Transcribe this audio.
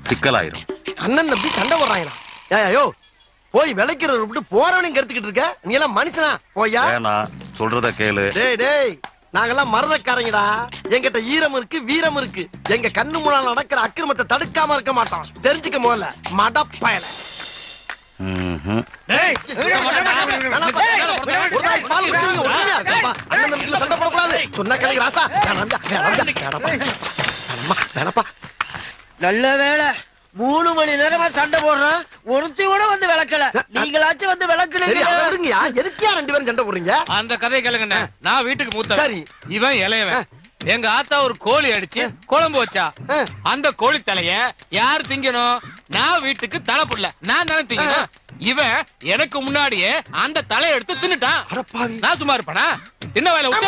சிக்கலாயிரும். அண்ணன் தம்பி சண்டை போடுறாங்களா? ஏயோ போய் விளைக்கிறவரை விட்டு போறவனையும் கெடுத்துக்கிட்டு இருக்க. நீ எல்லாம் மனுஷனா? போயா சொல்றத கேளு. டேய் டேய், நாங்கெல்லாம் மரதக்காரங்கடா. எங்கிட்ட ஈரம் இருக்கு, வீரம் இருக்கு. எங்க கண்ணு முன்னால நடக்கிற அக்கிரமத்தை தடுக்காம இருக்க மாட்டோம். தெரிஞ்சுக்க முதல்ல மடப்பயல. சண்டை போடக்கூடாது சொன்ன கேளுங்க ராசா. நல்ல வேலை 3 மணி நேரமா சண்டை போடுறோம். ஒருத்தி கூட வந்து விளக்கல. நீங்களாச்சும் வந்து விளக்குறீங்க. எதுக்கியா 2 பேரும் சண்டை போடுறீங்க? அந்த கதையை கேளுங்க. நான் வீட்டுக்கு மூத்த. சரி, இவன் இளையவன். எங்க ஆத்தா ஒரு கோழி அடிச்சு குழம்பு வச்சா. அந்த கோழி தலைய யார் திங்கணும்? நான் வீட்டுக்கு தலை புடல, நான் தானே திங்கணும். இவன் எனக்கு முன்னாடியே அந்த தலையை எடுத்து தின்னுட்டான். நான் சும்மா இருப்பேனா? தின்ன வேலை விட்டு